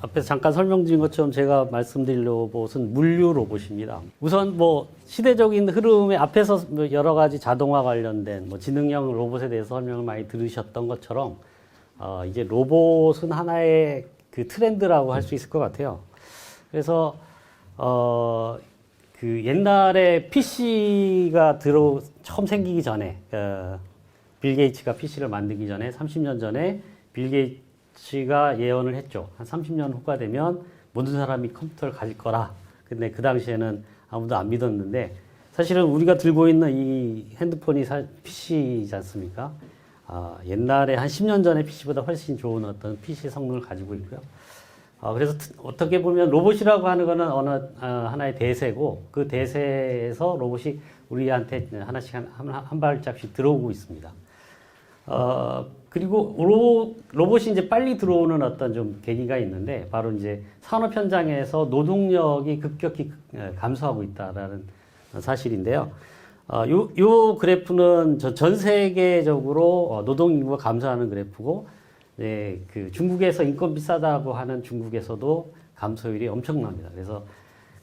앞에서 잠깐 설명드린 것처럼 제가 말씀드릴 로봇은 물류 로봇입니다. 우선 뭐 시대적인 흐름에 앞에서 여러 가지 자동화 관련된 뭐 지능형 로봇에 대해서 설명을 많이 들으셨던 것처럼 이제 로봇은 하나의 그 트렌드라고 할 수 있을 것 같아요. 그래서 그 옛날에 PC가 처음 생기기 전에 빌 게이츠가 PC를 만들기 전에 30년 전에 빌 게이츠가 예언을 했죠. 한 30년 후가 되면 모든 사람이 컴퓨터를 가질 거라. 근데 그 당시에는 아무도 안 믿었는데 사실은 우리가 들고 있는 이 핸드폰이 PC이지 않습니까? 옛날에 한 10년 전에 PC보다 훨씬 좋은 어떤 PC 성능을 가지고 있고요. 그래서 어떻게 보면 로봇이라고 하는 거는 하나의 대세고 그 대세에서 로봇이 우리한테 하나씩 한 발짝씩 들어오고 있습니다. 그리고 로봇이 이제 빨리 들어오는 어떤 좀 계기가 있는데 바로 이제 산업 현장에서 노동력이 급격히 감소하고 있다라는 사실인데요. 요 그래프는 전 세계적으로 노동 인구가 감소하는 그래프고, 그 중국에서 인건비 싸다고 하는 중국에서도 감소율이 엄청납니다. 그래서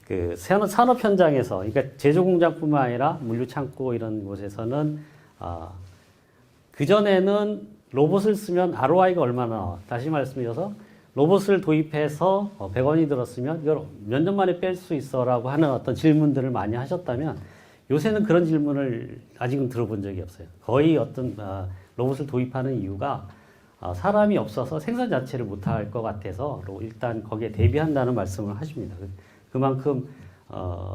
그 산업 현장에서, 그러니까 제조 공장뿐만 아니라 물류 창고 이런 곳에서는 그전에는 로봇을 쓰면 ROI가 얼마나 나와? 다시 말씀드려서 로봇을 도입해서 100원이 들었으면 이걸 몇 년 만에 뺄 수 있어라고 하는 어떤 질문들을 많이 하셨다면 요새는 그런 질문을 아직은 들어본 적이 없어요. 거의 어떤 로봇을 도입하는 이유가 사람이 없어서 생산 자체를 못할 것 같아서 일단 거기에 대비한다는 말씀을 하십니다. 그만큼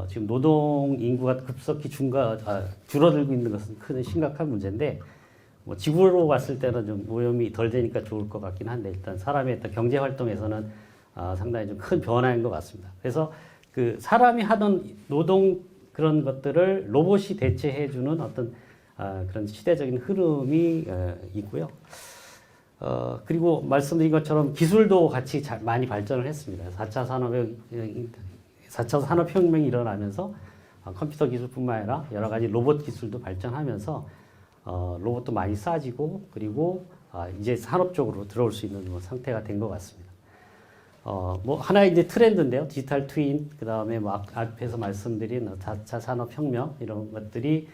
지금 노동 인구가 급속히 줄어들고 있는 것은 큰 심각한 문제인데, 뭐 지구로 봤을 때는 좀 오염이 덜 되니까 좋을 것 같긴 한데 일단 사람의 어떤 경제 활동에서는 상당히 좀 큰 변화인 것 같습니다. 그래서 그 사람이 하던 노동 그런 것들을 로봇이 대체해주는 어떤 그런 시대적인 흐름이 있고요. 그리고 말씀드린 것처럼 기술도 같이 많이 발전을 했습니다. 4차 산업혁명이 일어나면서 컴퓨터 기술뿐만 아니라 여러 가지 로봇 기술도 발전하면서 로봇도 많이 싸지고, 그리고 이제 산업 쪽으로 들어올 수 있는 뭐 상태가 된 것 같습니다. 뭐 하나의 이제 트렌드인데요. 디지털 트윈, 그 다음에 뭐 앞에서 말씀드린 4차 산업혁명 이런 것들이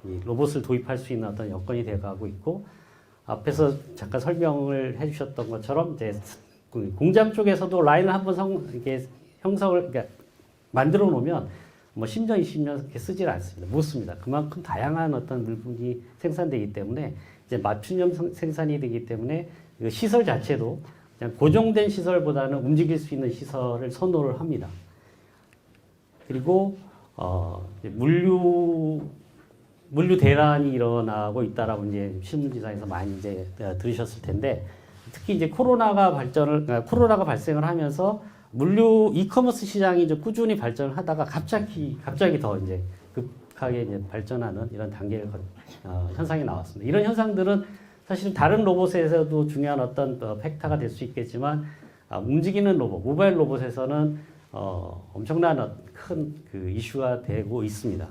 이 로봇을 도입할 수 있는 어떤 여건이 되어가고 있고, 앞에서 잠깐 설명을 해주셨던 것처럼 이제 공장 쪽에서도 라인을 한번 이렇게 그러니까 만들어 놓으면 뭐 10년, 20년 이렇게 쓰질 않습니다. 못 씁니다. 그만큼 다양한 어떤 물품이 생산되기 때문에 이제 맞춤형 생산이 되기 때문에 시설 자체도 그냥 고정된 시설보다는 움직일 수 있는 시설을 선호를 합니다. 그리고 물류 대란이 일어나고 있다라고 이제 신문지상에서 많이 이제 들으셨을 텐데, 특히 이제 코로나가 발생을 하면서 물류 이커머스 시장이 좀 꾸준히 발전을 하다가 갑자기 더 이제 급하게 이제 발전하는 이런 단계를 현상이 나왔습니다. 이런 현상들은 사실 다른 로봇에서도 중요한 어떤 팩터가 될 수 있겠지만, 움직이는 로봇, 모바일 로봇에서는 엄청난 큰 그 이슈가 되고 있습니다.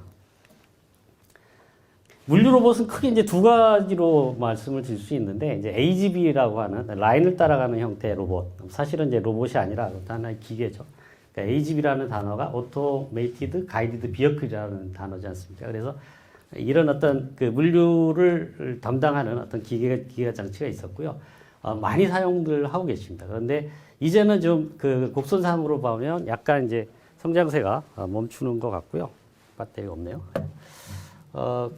물류 로봇은 크게 이제 두 가지로 말씀을 드릴 수 있는데, 이제 AGV라고 하는 라인을 따라가는 형태의 로봇. 사실은 이제 로봇이 아니라 하나의 기계죠. 그러니까 AGV라는 단어가 Automated Guided Vehicle이라는 단어지 않습니까? 그래서 이런 어떤 그 물류를 담당하는 어떤 기계가 장치가 있었고요. 많이 사용들 하고 계십니다. 그런데 이제는 좀 그 곡선상으로 보면 약간 이제 성장세가 멈추는 것 같고요. 배터리가 없네요.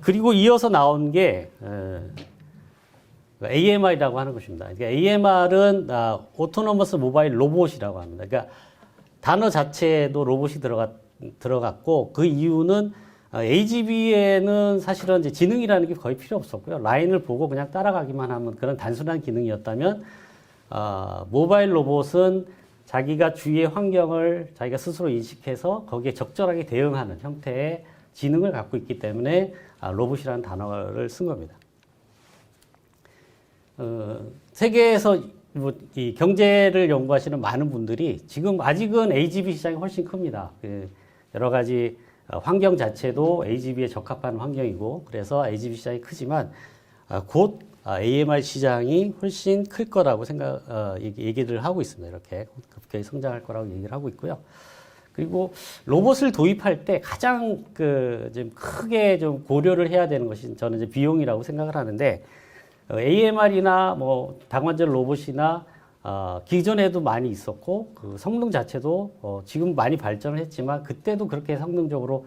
그리고 이어서 나온 게 AMR이라고 하는 것입니다. 그러니까 AMR은 오토노머스 모바일 로봇이라고 합니다. 그러니까 단어 자체에도 로봇이 들어갔고, 그 이유는 AGV에는 사실은 이제 지능이라는 게 거의 필요 없었고요. 라인을 보고 그냥 따라가기만 하면 그런 단순한 기능이었다면, 모바일 로봇은 자기가 주위의 환경을 자기가 스스로 인식해서 거기에 적절하게 대응하는 형태의 지능을 갖고 있기 때문에 로봇이라는 단어를 쓴 겁니다. 세계에서 뭐 이 경제를 연구하시는 많은 분들이 지금 아직은 AGV 시장이 훨씬 큽니다. 여러 가지 환경 자체도 AGV에 적합한 환경이고, 그래서 AGV 시장이 크지만 곧 AMR 시장이 훨씬 클 거라고 얘기를 하고 있습니다. 이렇게 급격히 성장할 거라고 얘기를 하고 있고요. 그리고 로봇을 도입할 때 가장 좀 크게 좀 고려를 해야 되는 것이 저는 이제 비용이라고 생각을 하는데, AMR이나 뭐 당관절 로봇이나 기존에도 많이 있었고, 그 성능 자체도 지금 많이 발전을 했지만 그때도 그렇게 성능적으로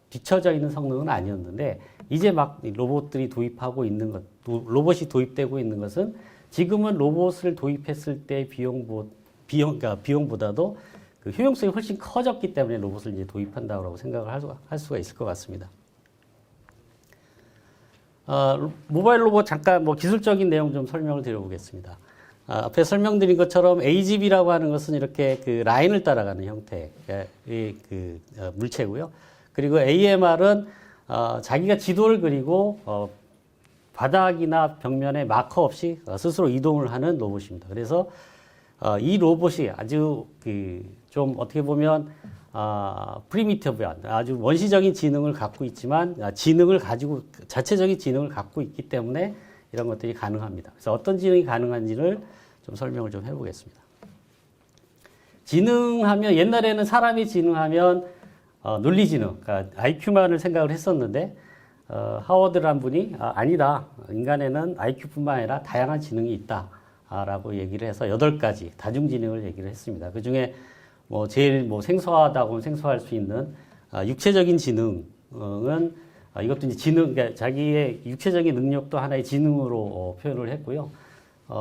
뒤처져 있는 성능은 아니었는데, 이제 막 로봇들이 도입하고 있는 것, 로봇이 도입되고 있는 것은 지금은 로봇을 도입했을 때 비용보다도 그 효용성이 훨씬 커졌기 때문에 로봇을 이제 도입한다고 생각을 할 수가 있을 것 같습니다. 모바일 로봇 잠깐 뭐 기술적인 내용 좀 설명을 드려보겠습니다. 앞에 설명드린 것처럼 AGV라고 하는 것은 이렇게 그 라인을 따라가는 형태의 그 물체고요. 그리고 AMR은 자기가 지도를 그리고 바닥이나 벽면에 마커 없이 스스로 이동을 하는 로봇입니다. 그래서 이 로봇이 아주 좀 어떻게 보면 프리미티브한 아주 원시적인 지능을 갖고 있지만 자체적인 지능을 갖고 있기 때문에 이런 것들이 가능합니다. 그래서 어떤 지능이 가능한지를 좀 설명을 좀 해보겠습니다. 지능하면 옛날에는 사람이 지능하면 논리지능, 그러니까 IQ만을 생각을 했었는데 하워드라는 분이 아니다. 인간에는 IQ뿐만 아니라 다양한 지능이 있다라고 얘기를 해서 8가지 다중지능을 얘기를 했습니다. 그 중에 뭐 제일 뭐 생소하다고 생소할 수 있는 육체적인 지능은 이것도 이제 그러니까 자기의 육체적인 능력도 하나의 지능으로 표현을 했고요.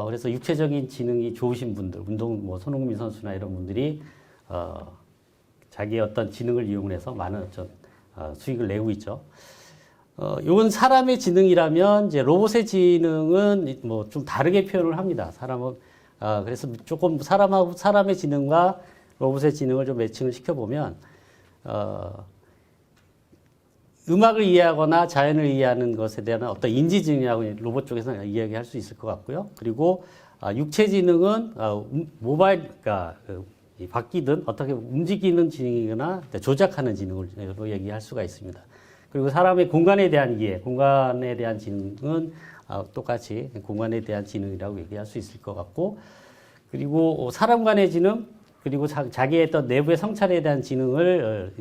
그래서 육체적인 지능이 좋으신 분들, 뭐 손흥민 선수나 이런 분들이 자기의 어떤 지능을 이용해서 많은 수익을 내고 있죠. 이건 사람의 지능이라면 이제 로봇의 지능은 뭐 좀 다르게 표현을 합니다. 그래서 조금 사람의 지능과 로봇의 지능을 좀 매칭을 시켜보면, 음악을 이해하거나 자연을 이해하는 것에 대한 어떤 인지지능이라고 로봇 쪽에서 이야기할 수 있을 것 같고요. 그리고 육체지능은 그러니까 바뀌든 어떻게 움직이는 지능이거나 조작하는 지능으로 얘기할 수가 있습니다. 그리고 사람의 공간에 대한 이해, 공간에 대한 지능은 똑같이 공간에 대한 지능이라고 얘기할 수 있을 것 같고, 그리고 사람 간의 지능, 그리고 자기의 어떤 내부의 성찰에 대한 지능을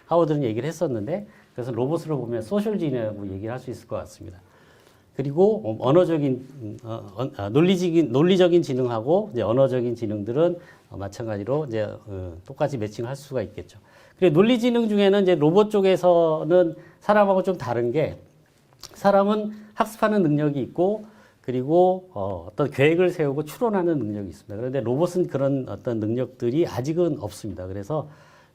하워드는 얘기를 했었는데, 그래서 로봇으로 보면 소셜 지능이라고 얘기를 할 수 있을 것 같습니다. 그리고 논리적인 지능하고 이제 언어적인 지능들은 마찬가지로 이제 똑같이 매칭할 수가 있겠죠. 그리고 논리지능 중에는 이제 로봇 쪽에서는 사람하고 좀 다른 게, 사람은 학습하는 능력이 있고, 그리고 어떤 계획을 세우고 추론하는 능력이 있습니다. 그런데 로봇은 그런 어떤 능력들이 아직은 없습니다. 그래서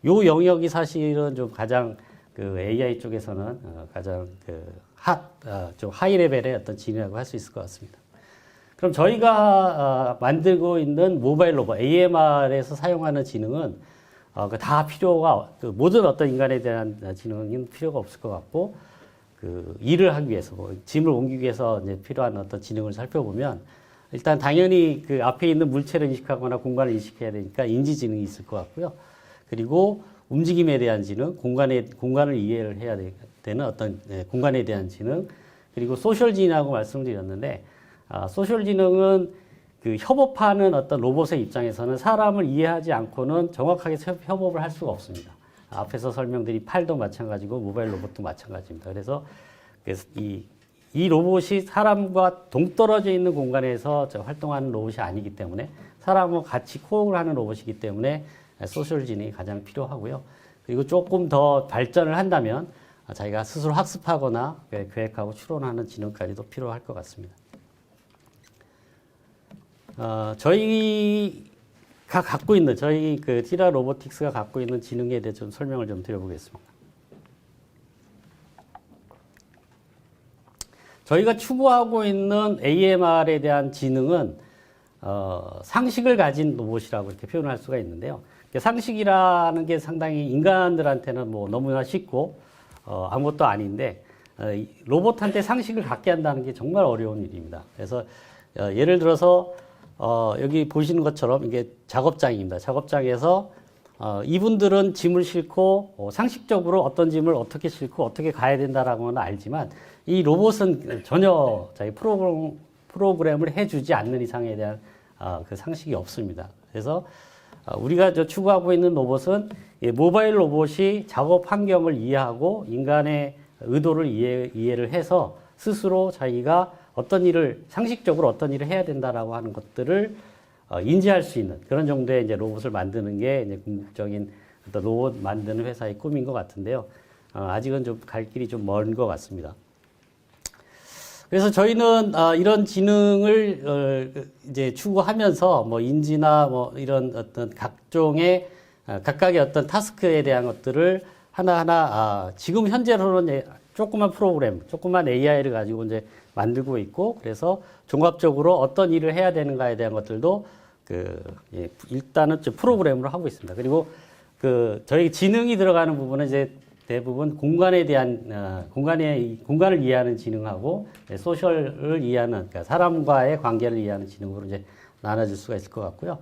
요 영역이 사실은 좀 가장 그 AI 쪽에서는 가장 좀 하이 레벨의 어떤 지능이라고 할 수 있을 것 같습니다. 그럼 저희가 만들고 있는 모바일 로봇 AMR에서 사용하는 지능은 다 모든 어떤 인간에 대한 지능은 필요가 없을 것 같고, 일을 하기 위해서, 짐을 옮기기 위해서 이제 필요한 어떤 지능을 살펴보면, 일단 당연히 그 앞에 있는 물체를 인식하거나 공간을 인식해야 되니까 인지지능이 있을 것 같고요. 그리고 움직임에 대한 지능, 공간을 이해를 해야 되는 어떤 공간에 대한 지능, 그리고 소셜 지능이라고 말씀을 드렸는데, 소셜 지능은 그 협업하는 어떤 로봇의 입장에서는 사람을 이해하지 않고는 정확하게 협업을 할 수가 없습니다. 앞에서 설명드린 팔도 마찬가지고 모바일 로봇도 마찬가지입니다. 그래서 이 로봇이 사람과 동떨어져 있는 공간에서 활동하는 로봇이 아니기 때문에, 사람과 같이 코업을 하는 로봇이기 때문에 소셜 지능이 가장 필요하고요. 그리고 조금 더 발전을 한다면 자기가 스스로 학습하거나 계획하고 추론하는 지능까지도 필요할 것 같습니다. 저희가 갖고 있는, 저희 티라 로보틱스가 갖고 있는 지능에 대해 좀 설명을 좀 드려보겠습니다. 저희가 추구하고 있는 AMR에 대한 지능은 상식을 가진 로봇이라고 이렇게 표현할 수가 있는데요. 상식이라는 게 상당히 인간들한테는 뭐 너무나 쉽고 아무것도 아닌데, 로봇한테 상식을 갖게 한다는 게 정말 어려운 일입니다. 그래서 예를 들어서 여기 보시는 것처럼 이게 작업장입니다. 작업장에서 이분들은 짐을 싣고 상식적으로 어떤 짐을 어떻게 싣고 어떻게 가야 된다라고는 알지만 이 로봇은 전혀 자기 프로그램을 해주지 않는 이상에 대한 그 상식이 없습니다. 그래서 우리가 추구하고 있는 로봇은 모바일 로봇이 작업 환경을 이해하고 인간의 의도를 이해를 해서 스스로 자기가 어떤 일을 상식적으로 어떤 일을 해야 된다라고 하는 것들을 인지할 수 있는 그런 정도의 이제 로봇을 만드는 게 이제 궁극적인 어떤 로봇 만드는 회사의 꿈인 것 같은데요. 아직은 좀 갈 길이 좀 먼 것 같습니다. 그래서 저희는 이런 지능을 이제 추구하면서 뭐 인지나 뭐 이런 어떤 각종의 각각의 어떤 타스크에 대한 것들을 하나하나 지금 현재로는 조그만 프로그램, 조그만 AI를 가지고 이제 만들고 있고 그래서 종합적으로 어떤 일을 해야 되는가에 대한 것들도 일단은 프로그램으로 하고 있습니다. 그리고 저희 지능이 들어가는 부분은 이제 대부분 공간에 대한 공간을 이해하는 지능하고 소셜을 이해하는 그러니까 사람과의 관계를 이해하는 지능으로 이제 나눠질 수가 있을 것 같고요.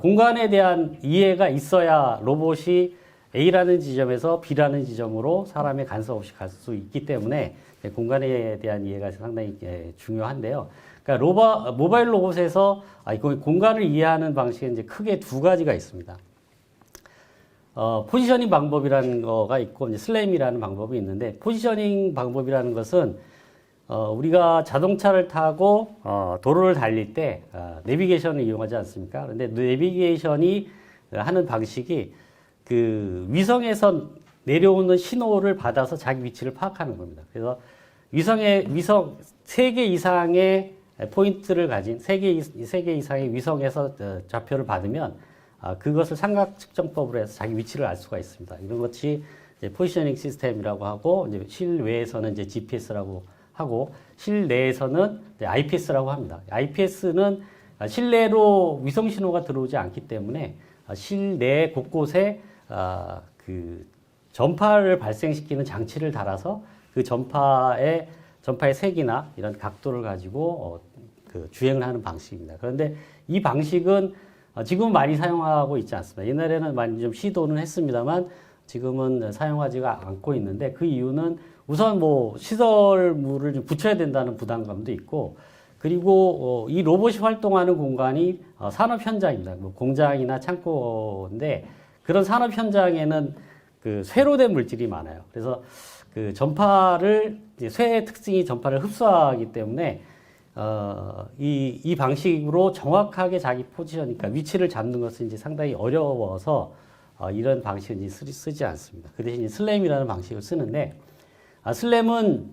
공간에 대한 이해가 있어야 로봇이 A라는 지점에서 B라는 지점으로 사람의 간섭 없이 갈 수 있기 때문에 공간에 대한 이해가 상당히 중요한데요. 그러니까 모바일 로봇에서 공간을 이해하는 방식은 이제 크게 두 가지가 있습니다. 포지셔닝 방법이라는 거가 있고, 이제 슬램이라는 방법이 있는데, 포지셔닝 방법이라는 것은, 우리가 자동차를 타고, 도로를 달릴 때, 내비게이션을 이용하지 않습니까? 그런데 내비게이션이 하는 방식이 위성에서 내려오는 신호를 받아서 자기 위치를 파악하는 겁니다. 그래서 위성 3개 이상의 포인트를 가진 3개 이상의 위성에서 좌표를 받으면 그것을 삼각 측정법으로 해서 자기 위치를 알 수가 있습니다. 이런 것이 이제 포지셔닝 시스템이라고 하고 이제 실외에서는 이제 GPS라고 하고 실내에서는 IPS라고 합니다. IPS는 실내로 위성 신호가 들어오지 않기 때문에 실내 곳곳에 전파를 발생시키는 장치를 달아서 그 전파의 색이나 이런 각도를 가지고 주행을 하는 방식입니다. 그런데 이 방식은 지금은 많이 사용하고 있지 않습니다. 옛날에는 많이 좀 시도는 했습니다만 지금은 사용하지가 않고 있는데 그 이유는 우선 시설물을 좀 붙여야 된다는 부담감도 있고 그리고 이 로봇이 활동하는 공간이 산업 현장입니다. 공장이나 창고인데 그런 산업 현장에는 쇠로 된 물질이 많아요. 그래서 쇠의 특징이 전파를 흡수하기 때문에 이 방식으로 정확하게 자기 포지션, 그러니까 위치를 잡는 것은 이제 상당히 어려워서 이런 방식을 이제 쓰지 않습니다. 그 대신 슬램이라는 방식을 쓰는데, 슬램은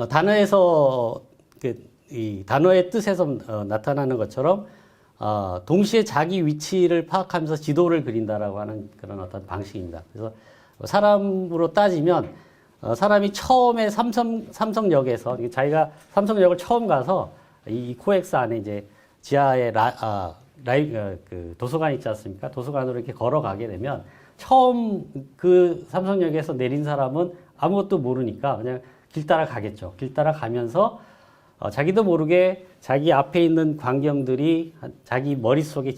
단어에서 이 단어의 뜻에서 나타나는 것처럼 동시에 자기 위치를 파악하면서 지도를 그린다라고 하는 그런 어떤 방식입니다. 그래서 사람으로 따지면 사람이 처음에 삼성역에서 자기가 삼성역을 처음 가서 이 코엑스 안에 이제 지하에 도서관 있지 않습니까? 도서관으로 이렇게 걸어가게 되면 처음 그 삼성역에서 내린 사람은 아무것도 모르니까 그냥 길 따라 가겠죠. 길 따라 가면서 자기도 모르게 자기 앞에 있는 광경들이 자기 머릿속에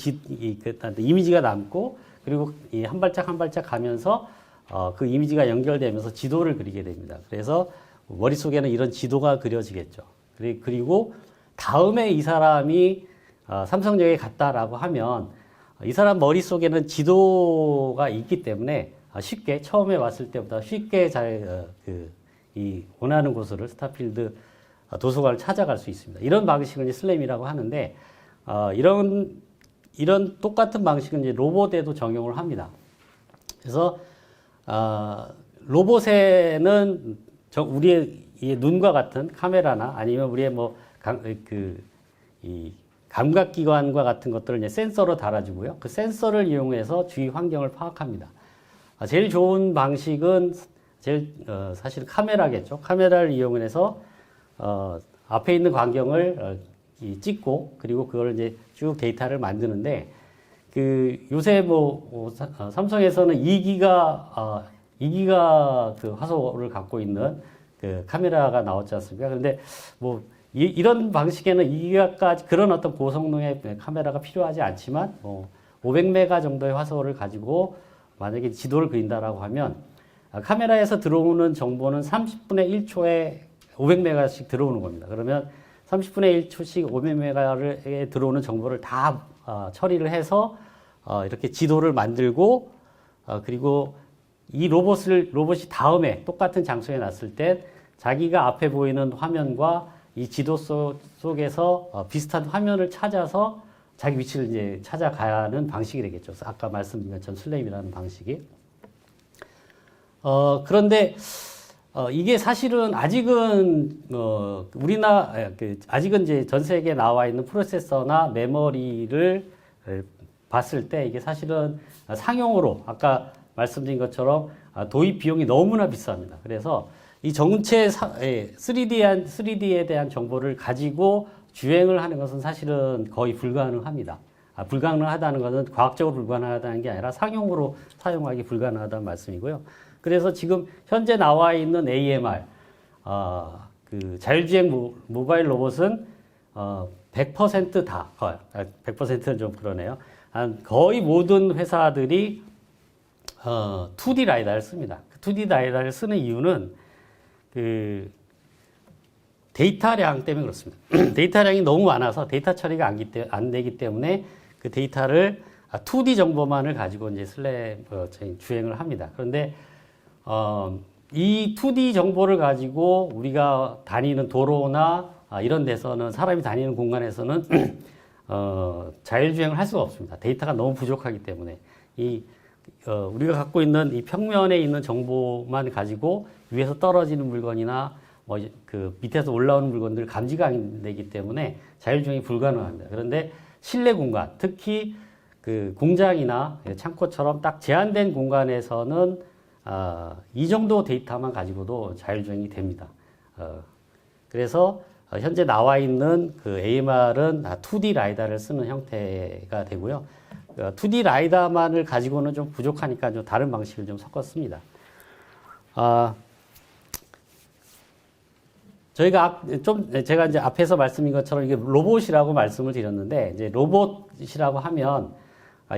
이미지가 남고 그리고 한 발짝 한 발짝 가면서 그 이미지가 연결되면서 지도를 그리게 됩니다. 그래서 머릿속에는 이런 지도가 그려지겠죠. 그리고 다음에 이 사람이 삼성역에 갔다라고 하면 이 사람 머릿속에는 지도가 있기 때문에 쉽게 처음에 왔을 때보다 쉽게 이 원하는 곳으로 스타필드 도서관을 찾아갈 수 있습니다. 이런 방식을 이제 슬램이라고 하는데 이런 똑같은 방식은 이제 로봇에도 적용을 합니다. 그래서 로봇에는 우리의 이 눈과 같은 카메라나 아니면 우리의 이 감각기관과 같은 것들을 이제 센서로 달아주고요. 그 센서를 이용해서 주위 환경을 파악합니다. 제일 좋은 방식은 사실 카메라겠죠. 카메라를 이용해서 앞에 있는 광경을 찍고 그리고 그걸 이제 쭉 데이터를 만드는데 요새 삼성에서는 2기가 그 화소를 갖고 있는 그 카메라가 나왔지 않습니까? 그런데 이런 방식에는 2기가까지 그런 어떤 고성능의 카메라가 필요하지 않지만 500메가 정도의 화소를 가지고 만약에 지도를 그린다라고 하면 카메라에서 들어오는 정보는 30분의 1초에 500메가씩 들어오는 겁니다. 그러면 30분의 1초씩 500메가에 들어오는 정보를 다 처리를 해서 이렇게 지도를 만들고 그리고 이 로봇이 다음에 똑같은 장소에 놨을 때 자기가 앞에 보이는 화면과 이 지도 속에서 비슷한 화면을 찾아서 자기 위치를 이제 찾아가는 방식이 되겠죠. 아까 말씀드린 것처럼 슬레임이라는 방식이. 그런데 이게 사실은 아직은 아직은 이제 전 세계에 나와 있는 프로세서나 메모리를 봤을 때 이게 사실은 상용으로 아까 말씀드린 것처럼 도입 비용이 너무나 비쌉니다. 그래서 이 전체 3D에 대한 정보를 가지고 주행을 하는 것은 사실은 거의 불가능합니다. 불가능하다는 것은 과학적으로 불가능하다는 게 아니라 상용으로 사용하기 불가능하다는 말씀이고요. 그래서 지금 현재 나와 있는 AMR, 그 자율주행 모바일 로봇은 100% 다, 100%는 좀 그러네요. 거의 모든 회사들이 2D 라이다를 씁니다. 2D 라이다를 쓰는 이유는 그 데이터량 때문에 그렇습니다. 데이터량이 너무 많아서 데이터 처리가 안 되기 때문에 그 데이터를 2D 정보만을 가지고 이제 주행을 합니다. 그런데 이 2D 정보를 가지고 우리가 다니는 도로나 이런 데서는 사람이 다니는 공간에서는 자율주행을 할 수가 없습니다. 데이터가 너무 부족하기 때문에 우리가 갖고 있는 이 평면에 있는 정보만 가지고 위에서 떨어지는 물건이나 그 밑에서 올라오는 물건들 감지가 안 되기 때문에 자율주행이 불가능합니다. 그런데 실내 공간, 특히 그 공장이나 창고처럼 딱 제한된 공간에서는 이 정도 데이터만 가지고도 자율주행이 됩니다. 그래서 현재 나와 있는 그 AMR은 2D 라이다를 쓰는 형태가 되고요. 2D 라이다만을 가지고는 좀 부족하니까 좀 다른 방식을 좀 섞었습니다. 제가 이제 앞에서 말씀인 것처럼 이게 로봇이라고 말씀을 드렸는데, 이제 로봇이라고 하면,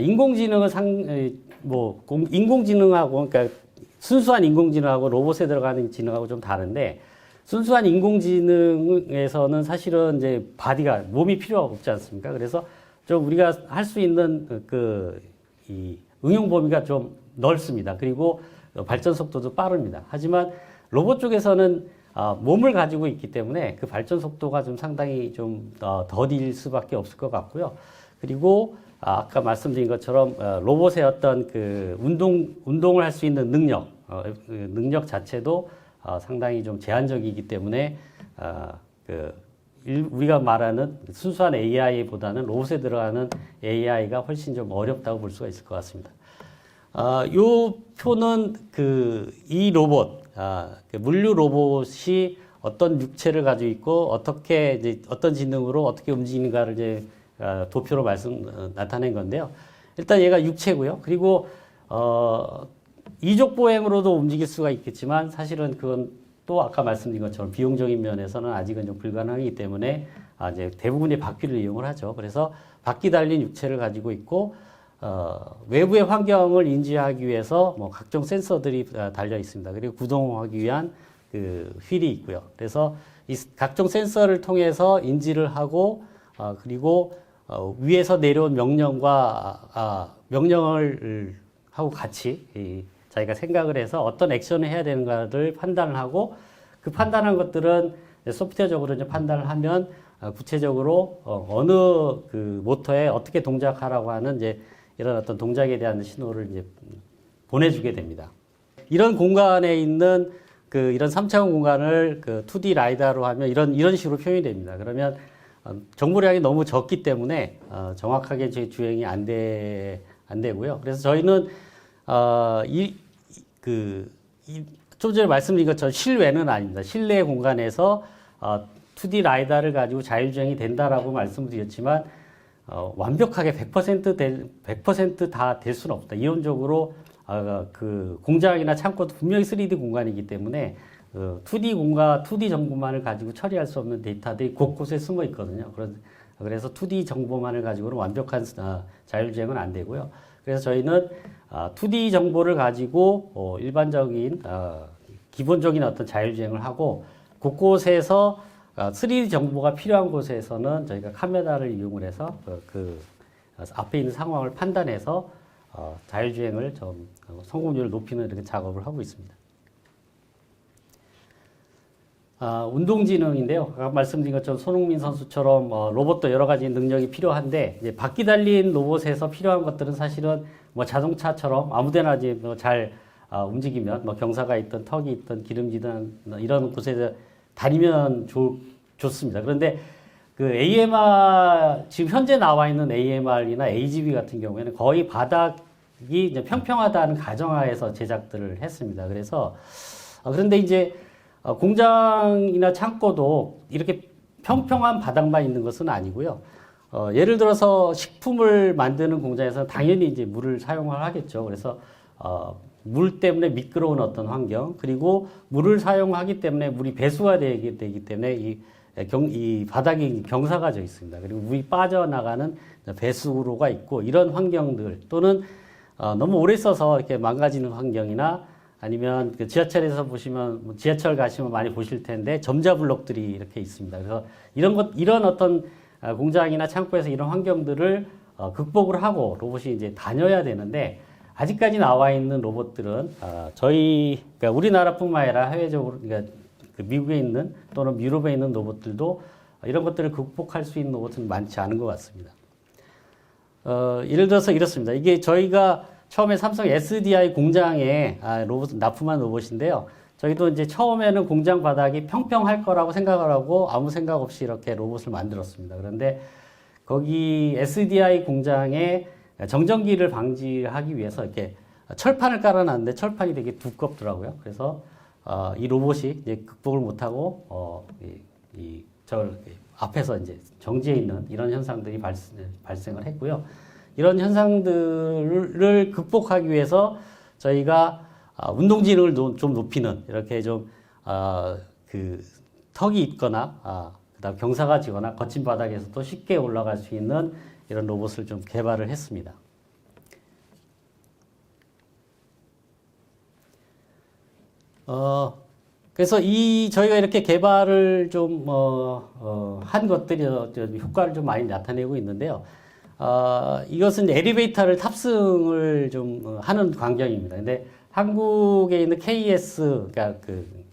인공지능하고, 그러니까 순수한 인공지능하고 로봇에 들어가는 지능하고 좀 다른데, 순수한 인공지능에서는 사실은 이제 몸이 필요 없지 않습니까? 그래서 좀 우리가 할 수 있는 이 응용 범위가 좀 넓습니다. 그리고 발전 속도도 빠릅니다. 하지만 로봇 쪽에서는 몸을 가지고 있기 때문에 그 발전 속도가 좀 상당히 좀 더딜 수밖에 없을 것 같고요. 그리고 아까 말씀드린 것처럼 로봇의 어떤 그 운동을 할 수 있는 능력 자체도 상당히 좀 제한적이기 때문에 우리가 말하는 순수한 AI보다는 로봇에 들어가는 AI가 훨씬 좀 어렵다고 볼 수가 있을 것 같습니다. 요 표는 이 로봇, 물류 로봇이 어떤 육체를 가지고 있고 어떻게 이제 어떤 지능으로 어떻게 움직이는가를 이제 도표로 나타낸 건데요. 일단 얘가 육체고요. 그리고 이족 보행으로도 움직일 수가 있겠지만 사실은 그건 또 아까 말씀드린 것처럼 비용적인 면에서는 아직은 좀 불가능하기 때문에 이제 대부분의 바퀴를 이용을 하죠. 그래서 바퀴 달린 육체를 가지고 있고 외부의 환경을 인지하기 위해서 각종 센서들이 달려 있습니다. 그리고 구동하기 위한 그 휠이 있고요. 그래서 이 각종 센서를 통해서 인지를 하고 그리고 위에서 내려온 명령을 하고 같이 자기가 생각을 해서 어떤 액션을 해야 되는가를 판단을 하고 그 판단한 것들은 소프트웨어적으로 이제 판단을 하면 구체적으로 어느 그 모터에 어떻게 동작하라고 하는 이제 이런 어떤 동작에 대한 신호를 이제 보내주게 됩니다. 이런 공간에 있는 이런 3차원 공간을 2D 라이다로 하면 이런 식으로 표현이 됩니다. 그러면 정보량이 너무 적기 때문에 정확하게 주행이 안 되고요. 그래서 저희는 좀 전에 말씀드린 것처럼 실외는 아닙니다. 실내 공간에서 2D 라이다를 가지고 자율주행이 된다라고 말씀드렸지만 완벽하게 100% 다 될 수는 없다. 이론적으로 그 공장이나 창고도 분명히 3D 공간이기 때문에 2D 정보만을 가지고 처리할 수 없는 데이터들이 곳곳에 숨어 있거든요. 그래서 2D 정보만을 가지고는 완벽한 자율주행은 안 되고요. 그래서 저희는 2D 정보를 가지고 일반적인 기본적인 어떤 자율주행을 하고 곳곳에서 3D 정보가 필요한 곳에서는 저희가 카메라를 이용을 해서 그 앞에 있는 상황을 판단해서 자율주행을 좀 성공률을 높이는 이렇게 작업을 하고 있습니다. 운동지능인데요. 아까 말씀드린 것처럼 손흥민 선수처럼 로봇도 여러 가지 능력이 필요한데 이제 바퀴 달린 로봇에서 필요한 것들은 사실은 뭐 자동차처럼 아무데나 이제 잘 움직이면 뭐 경사가 있든 턱이 있든 기름지든 이런 곳에 다니면 좋습니다. 그런데 그 AMR 지금 현재 나와 있는 AMR이나 AGV 같은 경우에는 거의 바닥이 이제 평평하다는 가정하에서 제작들을 했습니다. 그래서 그런데 이제 공장이나 창고도 이렇게 평평한 바닥만 있는 것은 아니고요. 예를 들어서 식품을 만드는 공장에서 당연히 이제 물을 사용을 하겠죠. 그래서 물 때문에 미끄러운 어떤 환경, 그리고 물을 사용하기 때문에 물이 배수가 되기 때문에 이 바닥이 경사가 져 있습니다. 그리고 물이 빠져나가는 배수로가 있고 이런 환경들 또는 너무 오래 써서 이렇게 망가지는 환경이나 아니면 그 지하철에서 보시면 지하철 가시면 많이 보실 텐데 점자 블록들이 이렇게 있습니다. 그래서 이런 어떤 공장이나 창고에서 이런 환경들을 극복을 하고 로봇이 이제 다녀야 되는데 아직까지 나와 있는 로봇들은 그러니까 우리나라뿐만 아니라 해외적으로 그러니까 그 미국에 있는 또는 유럽에 있는 로봇들도 이런 것들을 극복할 수 있는 로봇은 많지 않은 것 같습니다. 예를 들어서 이렇습니다. 이게 저희가 처음에 삼성 SDI 공장에 로봇 납품한 로봇인데요. 저희도 이제 처음에는 공장 바닥이 평평할 거라고 생각을 하고 아무 생각 없이 이렇게 로봇을 만들었습니다. 그런데 거기 SDI 공장에 정전기를 방지하기 위해서 이렇게 철판을 깔아놨는데 철판이 되게 두껍더라고요. 그래서 이 로봇이 이제 극복을 못하고 저 앞에서 이제 정지해 있는 이런 현상들이 발생을 했고요. 이런 현상들을 극복하기 위해서 저희가 운동지능을 좀 높이는 이렇게 좀 그 턱이 있거나 그다음 경사가 지거나 거친 바닥에서도 쉽게 올라갈 수 있는 이런 로봇을 좀 개발을 했습니다. 그래서 저희가 이렇게 개발을 좀 한 것들이 효과를 좀 많이 나타내고 있는데요. 이것은 엘리베이터를 탑승을 좀 하는 광경입니다. 근데 한국에 있는 KS, 그러니까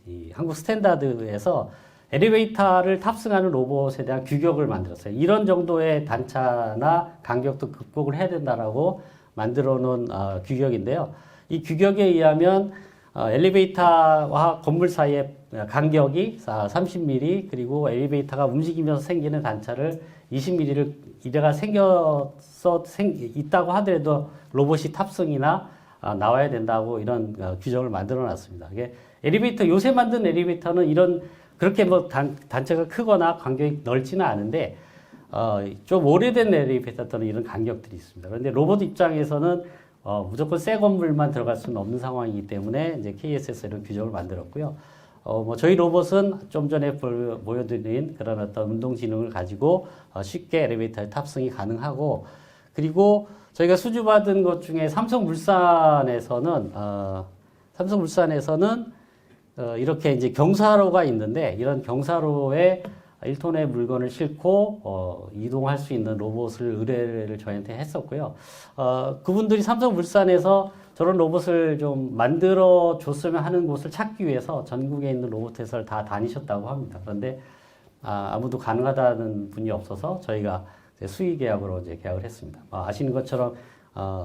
이 한국 스탠다드에서 엘리베이터를 탑승하는 로봇에 대한 규격을 만들었어요. 이런 정도의 단차나 간격도 극복을 해야 된다라고 만들어 놓은 규격인데요. 이 규격에 의하면 엘리베이터와 건물 사이의 간격이 30mm, 그리고 엘리베이터가 움직이면서 생기는 단차를 20mm를 이래가 있다고 하더라도 로봇이 탑승이나 나와야 된다고 이런 규정을 만들어 놨습니다. 엘리베이터, 요새 만든 엘리베이터는 그렇게 뭐 단차가 크거나 간격이 넓지는 않은데, 좀 오래된 엘리베이터는 이런 간격들이 있습니다. 그런데 로봇 입장에서는 무조건 새 건물만 들어갈 수는 없는 상황이기 때문에 이제 KS에서 이런 규정을 만들었고요. 저희 로봇은 좀 전에 보여드린 그런 어떤 운동지능을 가지고 쉽게 엘리베이터에 탑승이 가능하고, 그리고 저희가 수주받은 것 중에 삼성물산에서는 이렇게 이제 경사로가 있는데 이런 경사로에 1톤의 물건을 싣고 이동할 수 있는 로봇을 의뢰를 저희한테 했었고요. 그분들이 삼성물산에서 저런 로봇을 좀 만들어 줬으면 하는 곳을 찾기 위해서 전국에 있는 로봇 회사를 다 다니셨다고 합니다. 그런데 아무도 가능하다는 분이 없어서 저희가 수의 계약으로 이제 계약을 했습니다. 아시는 것처럼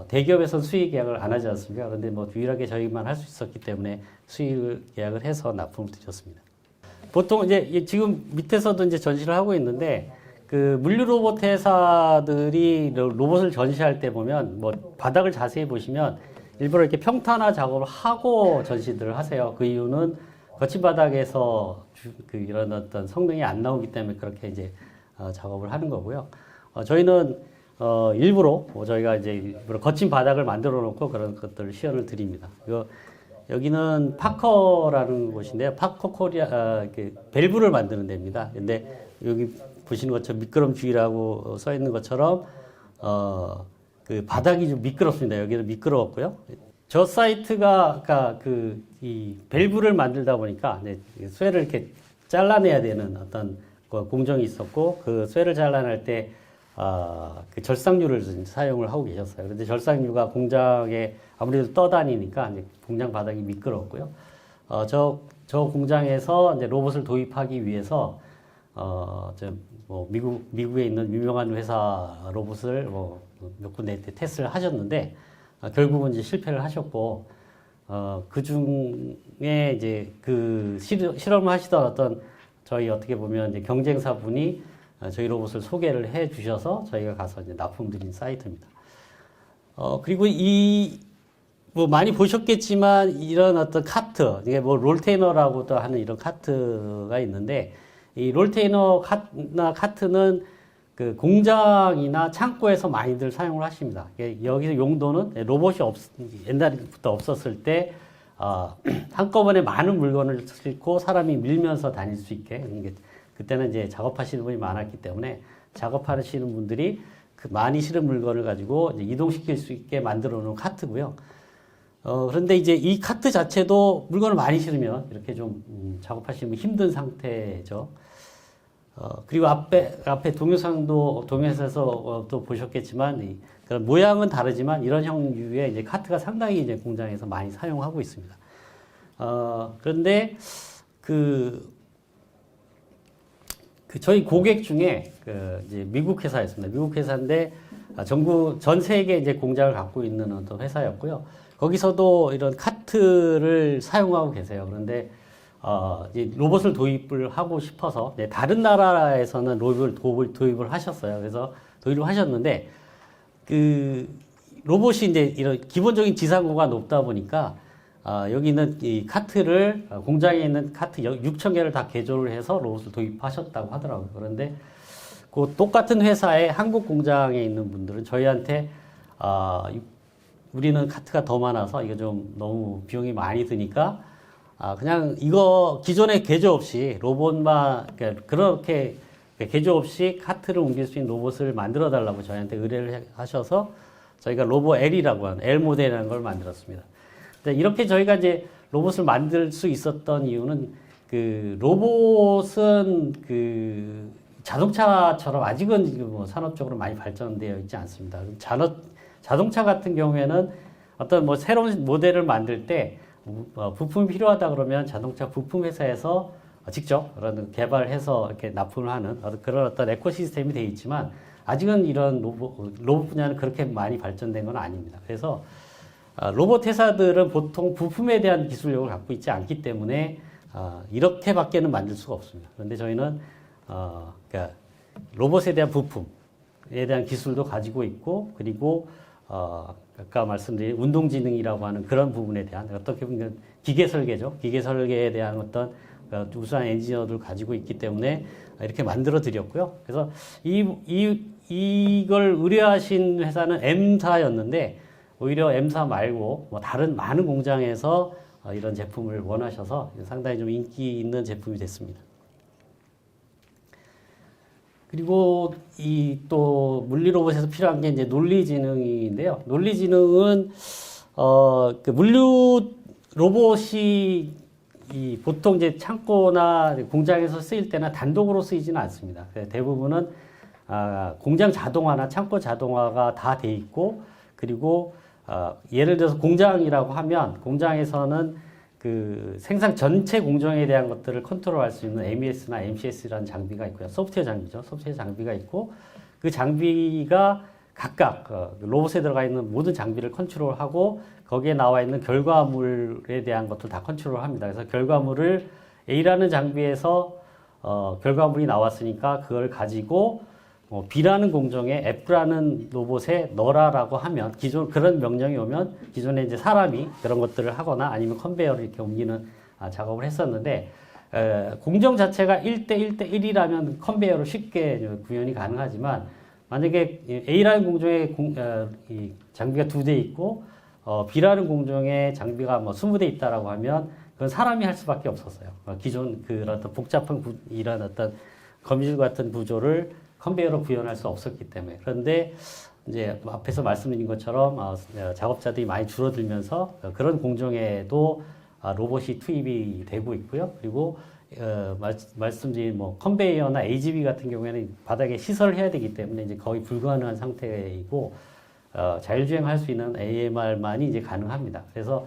대기업에서는 수의 계약을 안 하지 않습니까? 그런데 뭐 유일하게 저희만 할 수 있었기 때문에 수의 계약을 해서 납품을 드렸습니다. 보통 이제 지금 밑에서도 이제 전시를 하고 있는데 그 물류 로봇 회사들이 로봇을 전시할 때 보면 뭐 바닥을 자세히 보시면 일부러 이렇게 평탄화 작업을 하고 전시들을 하세요. 그 이유는 거친 바닥에서 이런 어떤 성능이 안 나오기 때문에 그렇게 이제 작업을 하는 거고요. 저희는 일부러 저희가 이제 일부러 거친 바닥을 만들어 놓고 그런 것들을 시연을 드립니다. 여기는 파커라는 곳인데요. 파커 코리아 밸브를 만드는 데입니다. 근데 여기 보시는 것처럼 미끄럼주의라고 써 있는 것처럼 그 바닥이 좀 미끄럽습니다. 여기는 미끄러웠고요. 저 사이트가 아까 이 밸브를 만들다 보니까 쇠를 이렇게 잘라내야 되는 어떤 공정이 있었고 그 쇠를 잘라낼 때 그 절삭류를 사용을 하고 계셨어요. 그런데 절삭류가 공장에 아무래도 떠다니니까 이제 공장 바닥이 미끄러웠고요. 저 공장에서 이제 로봇을 도입하기 위해서 미국에 있는 유명한 회사 로봇을 몇 군데 테스트를 하셨는데 결국은 이제 실패를 하셨고 그 중에 이제 그 실험을 하시던 어떤 저희 어떻게 보면 이제 경쟁사분이 저희 로봇을 소개를 해 주셔서 저희가 가서 이제 납품드린 사이트입니다. 그리고 많이 보셨겠지만 이런 어떤 카트, 이게 롤테이너라고도 하는 이런 카트가 있는데 이 롤테이너나 카트는 그 공장이나 창고에서 많이들 사용을 하십니다. 여기서 용도는 로봇이 옛날부터 없었을 때 한꺼번에 많은 물건을 싣고 사람이 밀면서 다닐 수 있게 그때는 이제 작업하시는 분이 많았기 때문에 작업하시는 분들이 그 많이 실은 물건을 가지고 이제 이동시킬 수 있게 만들어 놓은 카트고요. 그런데 이제 이 카트 자체도 물건을 많이 실으면 이렇게 좀 작업하시면 힘든 상태죠. 그리고 앞에 동영상에서 또 보셨겠지만 그런 모양은 다르지만 이런 형류의 이제 카트가 상당히 이제 공장에서 많이 사용하고 있습니다. 그런데 저희 고객 중에 이제 미국 회사였습니다. 미국 회사인데 전 세계 이제 공장을 갖고 있는 어떤 회사였고요. 거기서도 이런 카트를 사용하고 계세요. 그런데 이제 로봇을 도입을 하고 싶어서 다른 나라에서는 로봇을 도입을 하셨어요. 그래서 도입을 하셨는데 그 로봇이 이제 이런 기본적인 지상고가 높다 보니까 여기는 이 카트를 공장에 있는 카트 6,000개를 다 개조를 해서 로봇을 도입하셨다고 하더라고요. 그런데 그 똑같은 회사의 한국 공장에 있는 분들은 저희한테 우리는 카트가 더 많아서 이거 좀 너무 비용이 많이 드니까 그냥 이거 기존에 개조 없이 로봇만 그렇게 개조 없이 카트를 옮길 수 있는 로봇을 만들어 달라고 저희한테 의뢰를 하셔서 저희가 로봇 L이라고 하는 L 모델이라는 걸 만들었습니다. 이렇게 저희가 이제 로봇을 만들 수 있었던 이유는 그 로봇은 그 자동차처럼 아직은 산업적으로 많이 발전되어 있지 않습니다. 자동차 같은 경우에는 어떤 새로운 모델을 만들 때 부품이 필요하다 그러면 자동차 부품 회사에서 직접 개발해서 이렇게 납품을 하는 그런 어떤 에코시스템이 되어 있지만 아직은 이런 로봇 분야는 그렇게 많이 발전된 건 아닙니다. 그래서 로봇 회사들은 보통 부품에 대한 기술력을 갖고 있지 않기 때문에 이렇게밖에는 만들 수가 없습니다. 그런데 저희는 그러니까 로봇에 대한 부품에 대한 기술도 가지고 있고 그리고 아까 말씀드린 운동지능이라고 하는 그런 부분에 대한 어떻게 보면 기계 설계죠. 기계 설계에 대한 어떤 우수한 엔지니어들을 가지고 있기 때문에 이렇게 만들어 드렸고요. 그래서 이걸 의뢰하신 회사는 M사였는데 오히려 M사 말고 다른 많은 공장에서 이런 제품을 원하셔서 상당히 좀 인기 있는 제품이 됐습니다. 그리고 또 물리로봇에서 필요한 게 이제 논리지능인데요. 논리지능은 그 물류 로봇이 보통 이제 창고나 공장에서 쓰일 때나 단독으로 쓰이지는 않습니다. 대부분은 공장 자동화나 창고 자동화가 다 돼 있고 그리고 예를 들어서 공장이라고 하면 공장에서는 그 생산 전체 공정에 대한 것들을 컨트롤할 수 있는 MES나 MCS라는 장비가 있고요. 소프트웨어 장비죠. 소프트웨어 장비가 있고 그 장비가 각각 로봇에 들어가 있는 모든 장비를 컨트롤하고 거기에 나와 있는 결과물에 대한 것도 다 컨트롤합니다. 그래서 결과물을 A라는 장비에서 결과물이 나왔으니까 그걸 가지고 B라는 공정에 F라는 로봇에 넣어라라고 하면 그런 명령이 오면 기존에 이제 사람이 그런 것들을 하거나 아니면 컨베이어를 이렇게 옮기는 작업을 했었는데 공정 자체가 1대1대1이라면 컨베이어로 쉽게 구현이 가능하지만 만약에 A라는 공정에 이 장비가 2대 있고 B라는 공정에 장비가 20대 있다라고 하면 그건 사람이 할 수밖에 없었어요. 기존 그런 어떤 복잡한 이런 어떤 거미줄 같은 구조를 컨베이어로 구현할 수 없었기 때문에. 그런데 이제 앞에서 말씀드린 것처럼 작업자들이 많이 줄어들면서 그런 공정에도 로봇이 투입이 되고 있고요. 그리고 말씀드린 뭐 컨베이어나 AGV 같은 경우에는 바닥에 시설을 해야 되기 때문에 이제 거의 불가능한 상태이고 자율주행할 수 있는 AMR만이 이제 가능합니다. 그래서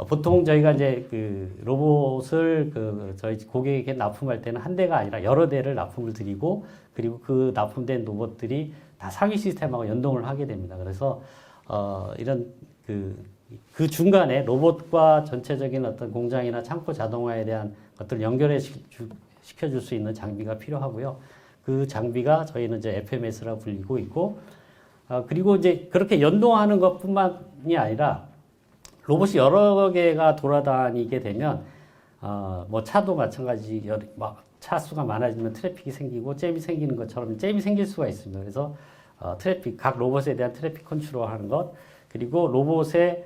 보통 저희가 이제 그 로봇을 저희 고객에게 납품할 때는 한 대가 아니라 여러 대를 납품을 드리고 그리고 그 납품된 로봇들이 다 상위 시스템하고 연동을 하게 됩니다. 그래서 이런 그 중간에 로봇과 전체적인 어떤 공장이나 창고 자동화에 대한 것들을 연결해 시켜줄 수 있는 장비가 필요하고요. 그 장비가 저희는 이제 FMS라고 불리고 있고, 그리고 이제 그렇게 연동하는 것뿐만이 아니라 로봇이 여러 개가 돌아다니게 되면, 뭐 차도 마찬가지, 차 수가 많아지면 트래픽이 생기고 잼이 생기는 것처럼 잼이 생길 수가 있습니다. 그래서 트래픽, 각 로봇에 대한 트래픽 컨트롤 하는 것, 그리고 로봇의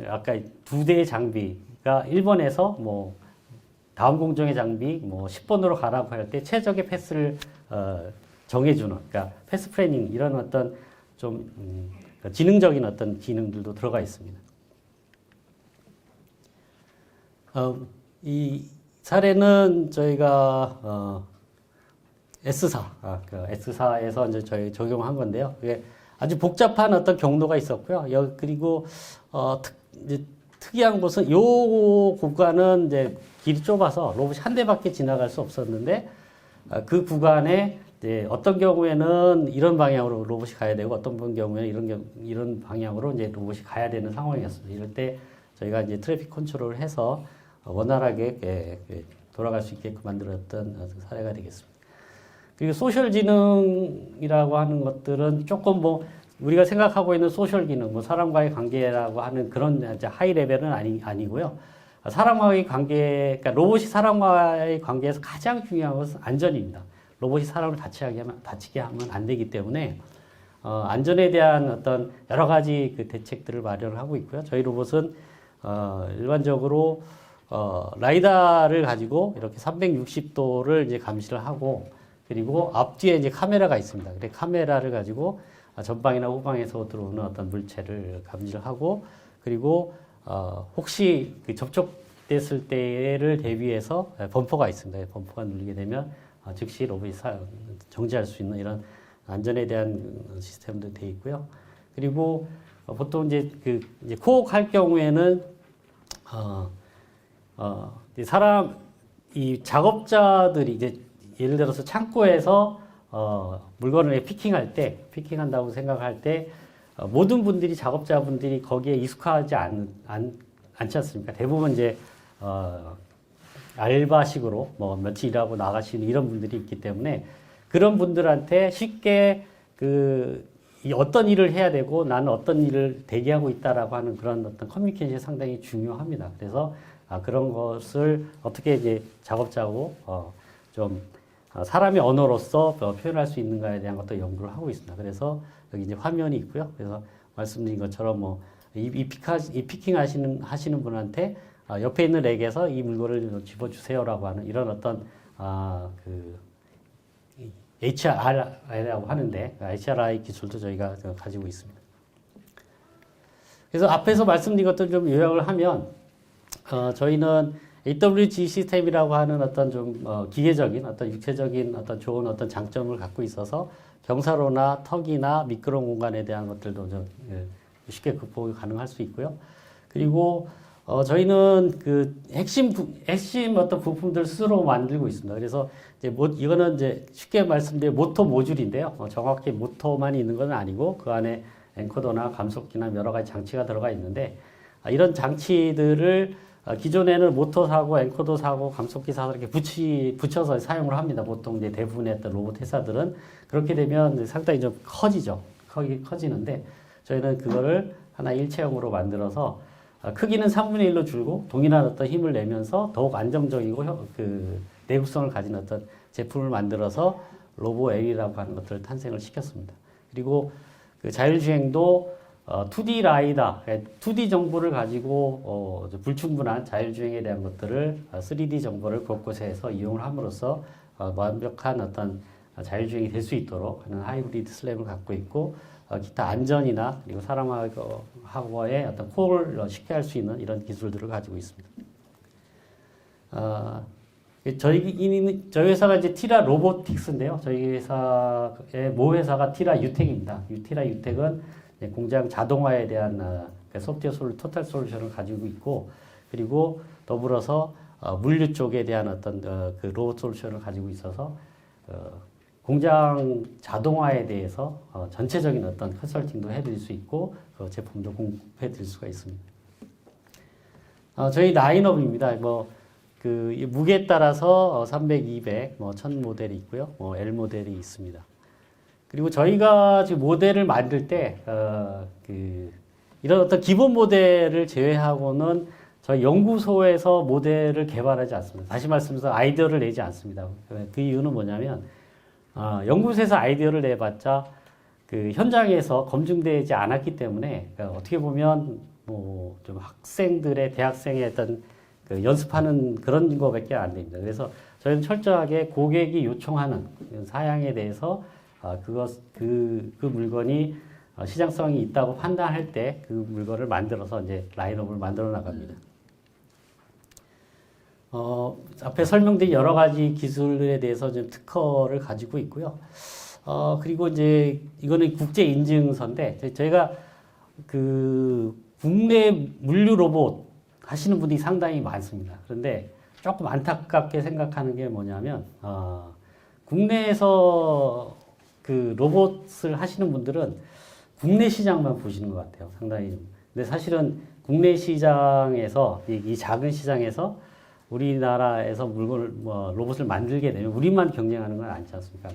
아까 두 대의 장비가 1번에서 뭐 다음 공정의 장비 뭐 10번으로 가라고 할 때 최적의 패스를 정해주는, 그러니까 패스 플래닝 이런 어떤 좀 지능적인 어떤 기능들도 들어가 있습니다. 이 사례는 저희가 S사, S사에서 이제 저희 적용한 건데요. 이게 아주 복잡한 어떤 경로가 있었고요. 그리고 이제 특이한 것은 요 구간은 이제 길이 좁아서 로봇이 한 대밖에 지나갈 수 없었는데 그 구간에 이제 어떤 경우에는 이런 방향으로 로봇이 가야 되고 어떤 경우에는 이런 방향으로 이제 로봇이 가야 되는 상황이었습니다. 이럴 때 저희가 이제 트래픽 컨트롤을 해서 원활하게 돌아갈 수 있게끔 만들었던 사례가 되겠습니다. 그리고 소셜 지능이라고 하는 것들은 조금 뭐 우리가 생각하고 있는 소셜 기능, 뭐 사람과의 관계라고 하는 그런 하이 레벨은 아니고요. 사람과의 관계, 그러니까 로봇이 사람과의 관계에서 가장 중요한 것은 안전입니다. 로봇이 사람을 다치게 하면 안 되기 때문에 안전에 대한 어떤 여러 가지 그 대책들을 마련을 하고 있고요. 저희 로봇은 일반적으로 라이다를 가지고 이렇게 360도를 이제 감시를 하고 그리고 앞뒤에 이제 카메라가 있습니다. 그래 카메라를 가지고 전방이나 후방에서 들어오는 어떤 물체를 감지를 하고 그리고 혹시 그 접촉됐을 때를 대비해서 범퍼가 있습니다. 범퍼가 눌리게 되면 즉시 로봇이 정지할 수 있는 이런 안전에 대한 시스템도 되어 있고요. 그리고 보통 이제 이제 코옥 할 경우에는 이 작업자들이 이제 예를 들어서 창고에서 물건을 피킹한다고 생각할 때 모든 분들이 작업자분들이 거기에 익숙하지 않지 않습니까? 대부분 이제 알바식으로 뭐 며칠 일하고 나가시는 이런 분들이 있기 때문에 그런 분들한테 쉽게 이 어떤 일을 해야 되고 나는 어떤 일을 대기하고 있다라고 하는 그런 어떤 커뮤니케이션이 상당히 중요합니다. 그래서 그런 것을 어떻게 이제 작업자하고 좀 사람의 언어로서 표현할 수 있는가에 대한 것도 연구를 하고 있습니다. 그래서 여기 이제 화면이 있고요. 그래서 말씀드린 것처럼 뭐 이 피킹 하시는 분한테 옆에 있는 렉에서 이 물건을 집어주세요라고 하는 이런 어떤 HRI라고 하는데 HRI 기술도 저희가 가지고 있습니다. 그래서 앞에서 말씀드린 것들 좀 요약을 하면 저희는 AWG 시스템이라고 하는 어떤 좀 기계적인 어떤 육체적인 어떤 좋은 어떤 장점을 갖고 있어서 경사로나 턱이나 미끄러운 공간에 대한 것들도 좀 쉽게 극복이 가능할 수 있고요. 그리고 저희는 그 핵심 어떤 부품들 스스로 만들고 있습니다. 그래서 이제 이거는 이제 쉽게 말씀드리면 모터 모듈인데요. 정확히 모터만 있는 건 아니고 그 안에 엔코더나 감속기나 여러 가지 장치가 들어가 있는데 이런 장치들을 기존에는 모터 사고, 엔코더 사고, 감속기 사고 이렇게 붙여서 사용을 합니다. 보통 이제 대부분의 어떤 로봇 회사들은 그렇게 되면 상당히 좀 커지는데 저희는 그거를 하나 일체형으로 만들어서 크기는 3분의 1로 줄고 동일한 어떤 힘을 내면서 더욱 안정적이고 내구성을 가진 어떤 제품을 만들어서 로보 L이라고 하는 것들을 탄생을 시켰습니다. 그리고 그 자율주행도 2D 라이다, 2D 정보를 가지고 불충분한 자율주행에 대한 것들을 3D 정보를 곳곳에서 이용을 함으로써 완벽한 어떤 자율주행이 될 수 있도록 하는 하이브리드 슬랩을 갖고 있고 기타 안전이나 그리고 사람하고의 어떤 코어를 쉽게 할 수 있는 이런 기술들을 가지고 있습니다. 저희 회사가 이제 티라 로보틱스인데요. 저희 회사의 모 회사가 티라 유텍입니다. 티라 유텍은 공장 자동화에 대한 소프트웨어 토탈 솔루션을 가지고 있고, 그리고 더불어서 물류 쪽에 대한 어떤 그 로봇 솔루션을 가지고 있어서 공장 자동화에 대해서 전체적인 어떤 컨설팅도 해드릴 수 있고 제품도 공급해드릴 수가 있습니다. 저희 라인업입니다. 그 무게에 따라서 300, 200, 1000 모델이 있고요. L 모델이 있습니다. 그리고 저희가 지금 모델을 만들 때 이런 어떤 기본 모델을 제외하고는 저희 연구소에서 모델을 개발하지 않습니다. 다시 말씀드려서 아이디어를 내지 않습니다. 그 이유는 뭐냐면 연구소에서 아이디어를 내봤자 그 현장에서 검증되지 않았기 때문에 어떻게 보면 뭐 좀 학생들의 대학생의 어떤 그 연습하는 그런 거밖에 안 됩니다. 그래서 저희는 철저하게 고객이 요청하는 사양에 대해서 그 물건이 시장성이 있다고 판단할 때 그 물건을 만들어서 이제 라인업을 만들어 나갑니다. 앞에 설명드린 여러 가지 기술에 대해서 좀 특허를 가지고 있고요. 그리고 이제 이거는 국제 인증서인데 저희가 그 국내 물류 로봇 하시는 분이 상당히 많습니다. 그런데 조금 안타깝게 생각하는 게 뭐냐면 국내에서 그 로봇을 하시는 분들은 국내 시장만 보시는 것 같아요. 상당히. 근데 사실은 국내 시장에서 이 작은 시장에서 우리나라에서 로봇을 만들게 되면 우리만 경쟁하는 건 아니지 않습니까?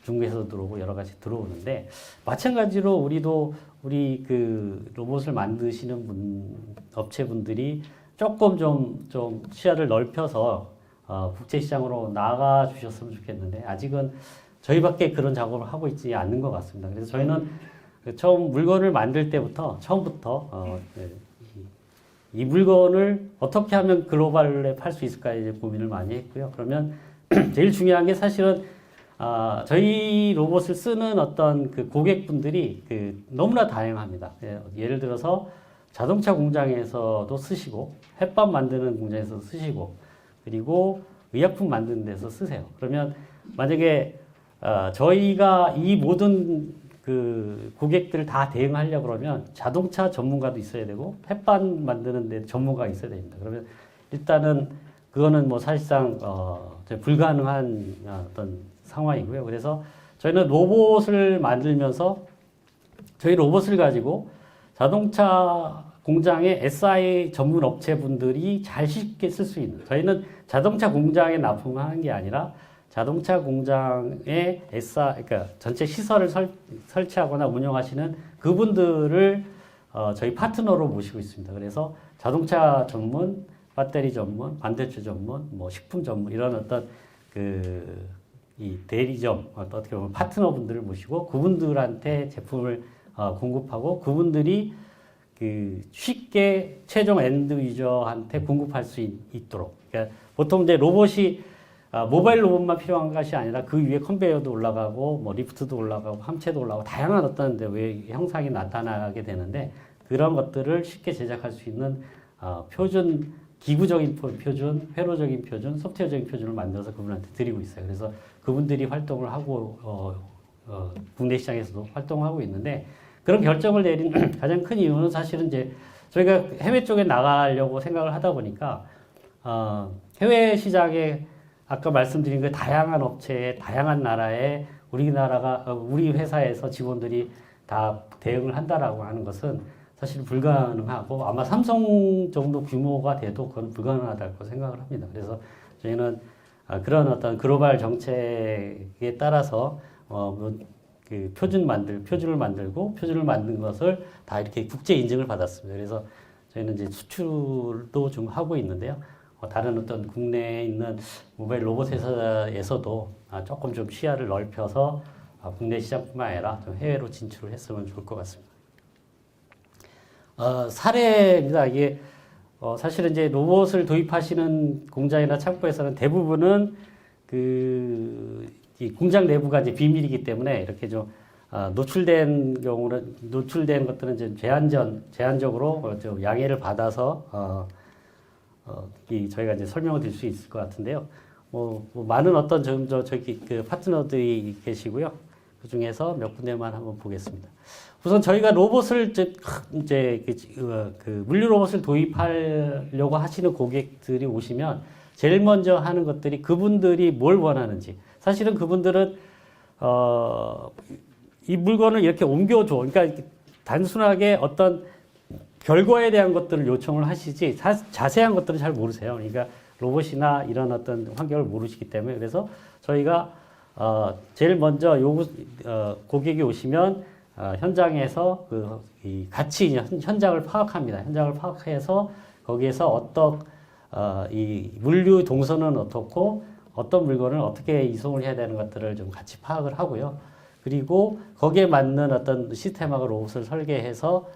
중국에서 들어오고 여러 가지 들어오는데 마찬가지로 우리 그 로봇을 만드시는 업체분들이 조금 좀 시야를 넓혀서 국제 시장으로 나가 주셨으면 좋겠는데 아직은 저희밖에 그런 작업을 하고 있지 않는 것 같습니다. 그래서 저희는 처음 물건을 만들 때부터 처음부터 이 물건을 어떻게 하면 글로벌에 팔 수 있을까 이제 고민을 많이 했고요. 그러면 제일 중요한 게 사실은 저희 로봇을 쓰는 어떤 그 고객분들이 너무나 다양합니다. 예를 들어서 자동차 공장에서도 쓰시고 햇밥 만드는 공장에서 쓰시고 그리고 의약품 만드는 데서 쓰세요. 그러면 만약에 저희가 이 모든 그 고객들을 다 대응하려고 그러면 자동차 전문가도 있어야 되고 햇반 만드는 데 전문가가 있어야 됩니다. 그러면 일단은 그거는 사실상 불가능한 어떤 상황이고요. 그래서 저희는 로봇을 만들면서 저희 로봇을 가지고 자동차 공장의 SI 전문 업체분들이 잘 쉽게 쓸 수 있는, 저희는 자동차 공장에 납품을 하는 게 아니라 자동차 공장에 그러니까 전체 시설을 설치하거나 운영하시는 그분들을 저희 파트너로 모시고 있습니다. 그래서 자동차 전문, 배터리 전문, 반도체 전문, 식품 전문 이런 어떤 이 대리점 어떻게 보면 파트너분들을 모시고 그분들한테 제품을 공급하고 그분들이 쉽게 최종 엔드 유저한테 공급할 수 있도록. 그러니까 보통 이제 로봇이 모바일 로봇만 필요한 것이 아니라 그 위에 컨베이어도 올라가고 리프트도 올라가고 함체도 올라가고 다양한 어떤 왜 형상이 나타나게 되는데 그런 것들을 쉽게 제작할 수 있는 표준, 기구적인 표준, 회로적인 표준, 소프트웨어적인 표준을 만들어서 그분한테 드리고 있어요. 그래서 그분들이 활동을 하고 국내 시장에서도 활동하고 있는데 그런 결정을 내린 가장 큰 이유는 사실은 이제 저희가 해외 쪽에 나가려고 생각을 하다 보니까 해외 시장에 아까 말씀드린 그 다양한 업체에 다양한 나라에 우리 회사에서 직원들이 다 대응을 한다라고 하는 것은 사실 불가능하고 아마 삼성 정도 규모가 돼도 그건 불가능하다고 생각을 합니다. 그래서 저희는 그런 어떤 글로벌 정책에 따라서 그 표준을 만들고 표준을 만든 것을 다 이렇게 국제 인증을 받았습니다. 그래서 저희는 이제 수출도 좀 하고 있는데요. 다른 어떤 국내에 있는 모바일 로봇 회사에서도 조금 좀 시야를 넓혀서 국내 시장뿐만 아니라 좀 해외로 진출을 했으면 좋을 것 같습니다. 사례입니다. 이게 사실은 이제 로봇을 도입하시는 공장이나 창고에서는 대부분은 이 공장 내부가 이제 비밀이기 때문에 이렇게 좀 노출된 것들은 이제 제한적으로 좀 양해를 받아서 저희가 이제 설명을 드릴 수 있을 것 같은데요. 뭐 많은 어떤 저기 그 파트너들이 계시고요. 그 중에서 몇 군데만 한번 보겠습니다. 우선 저희가 로봇을 이제 그 물류 로봇을 도입하려고 하시는 고객들이 오시면 제일 먼저 하는 것들이 그분들이 뭘 원하는지. 사실은 그분들은 이 물건을 이렇게 옮겨줘. 그러니까 단순하게 어떤 결과에 대한 것들을 요청을 하시지 자세한 것들은 잘 모르세요. 그러니까 로봇이나 이런 어떤 환경을 모르시기 때문에 그래서 저희가 제일 먼저 고객이 오시면 현장에서 같이 현장을 파악합니다. 현장을 파악해서 거기에서 이 물류 동선은 어떻고 어떤 물건을 어떻게 이송을 해야 되는 것들을 좀 같이 파악을 하고요. 그리고 거기에 맞는 어떤 시스템하고 로봇을 설계해서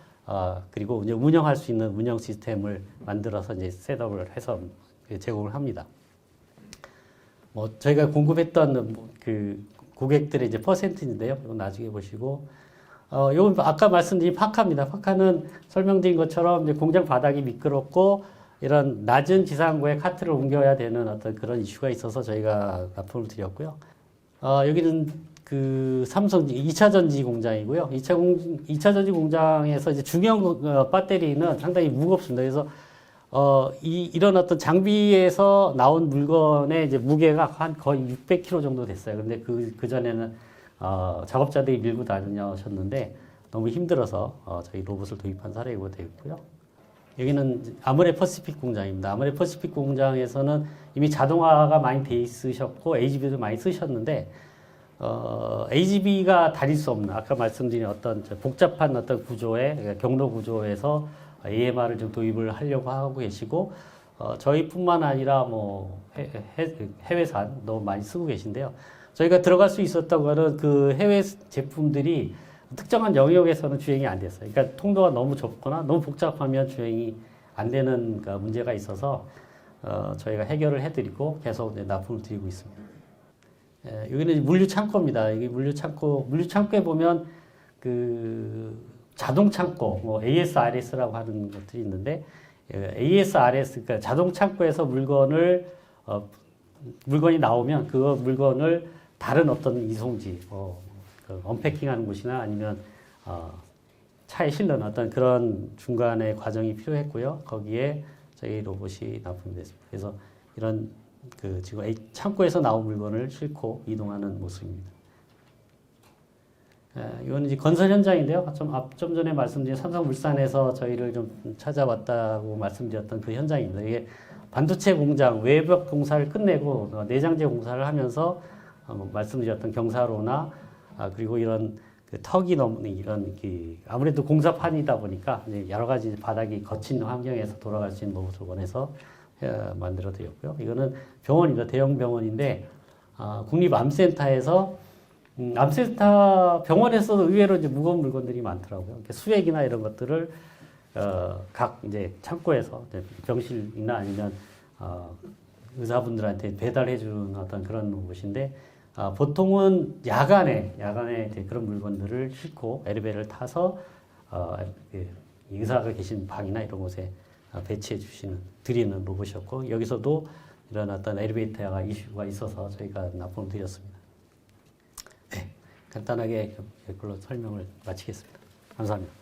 그리고 이제 운영할 수 있는 운영 시스템을 만들어서 이제 셋업을 해서 제공을 합니다. 뭐 저희가 공급했던 그 고객들의 이제 퍼센트인데요. 이건 나중에 보시고 이건 아까 말씀드린 파카입니다. 파카는 설명드린 것처럼 이제 공장 바닥이 미끄럽고 이런 낮은 지상고에 카트를 옮겨야 되는 어떤 그런 이슈가 있어서 저희가 납품을 드렸고요. 여기는 그 삼성 2차 전지 공장이고요. 2차 전지 공장에서 이제 중형 배터리는 상당히 무겁습니다. 그래서 이런 어떤 장비에서 나온 물건의 이제 무게가 한 거의 600kg 정도 됐어요. 근데 그 전에는 작업자들이 밀고 다니셨는데 너무 힘들어서 저희 로봇을 도입한 사례가 되었고요. 여기는 아모레 퍼시픽 공장입니다. 아모레 퍼시픽 공장에서는 이미 자동화가 많이 돼 있으셨고 AGV도 많이 쓰셨는데 AGV가 다닐 수 없는 아까 말씀드린 어떤 복잡한 어떤 구조의 경로 구조에서 AMR을 좀 도입을 하려고 하고 계시고 저희뿐만 아니라 뭐 해외산도 많이 쓰고 계신데요. 저희가 들어갈 수 있었던 거는 그 해외 제품들이 특정한 영역에서는 주행이 안 됐어요. 그러니까 통로가 너무 좁거나 너무 복잡하면 주행이 안 되는 문제가 있어서 저희가 해결을 해드리고 계속 납품을 드리고 있습니다. 여기는 물류 창고입니다. 여기 물류창고에 보면 그 자동 창고, 뭐 ASRS라고 하는 것들이 있는데 ASRS, 그러니까 자동 창고에서 물건이 나오면 그 물건을 다른 어떤 이송지, 언패킹하는 곳이나 아니면 차에 실는 어떤 그런 중간의 과정이 필요했고요. 거기에 저희 로봇이 납품됐습니다. 그래서 이런 지금 창고에서 나온 물건을 싣고 이동하는 모습입니다. 이건 이제 건설 현장인데요. 좀 전에 말씀드린 삼성물산에서 저희를 좀 찾아왔다고 말씀드렸던 그 현장입니다. 이게 반도체 공장 외벽 공사를 끝내고 내장재 공사를 하면서 말씀드렸던 경사로나 그리고 이런 턱이 넘는 이런 아무래도 공사판이다 보니까 여러 가지 바닥이 거친 환경에서 돌아갈 수 있는 로봇을 원해서 만들어 드렸고요. 이거는 병원입니다. 대형 병원인데 국립암센터에서 암센터 병원에서도 의외로 이제 무거운 물건들이 많더라고요. 수액이나 이런 것들을 각 이제 창고에서 병실이나 아니면 의사분들한테 배달해 주는 어떤 그런 곳인데 보통은 야간에 그런 물건들을 싣고 엘리베이터를 타서 의사가 계신 방이나 이런 곳에 배치해 드리는 로봇이었고 여기서도 이런 어떤 엘리베이터가 이슈가 있어서 저희가 납품을 드렸습니다. 네, 간단하게 이걸로 설명을 마치겠습니다. 감사합니다.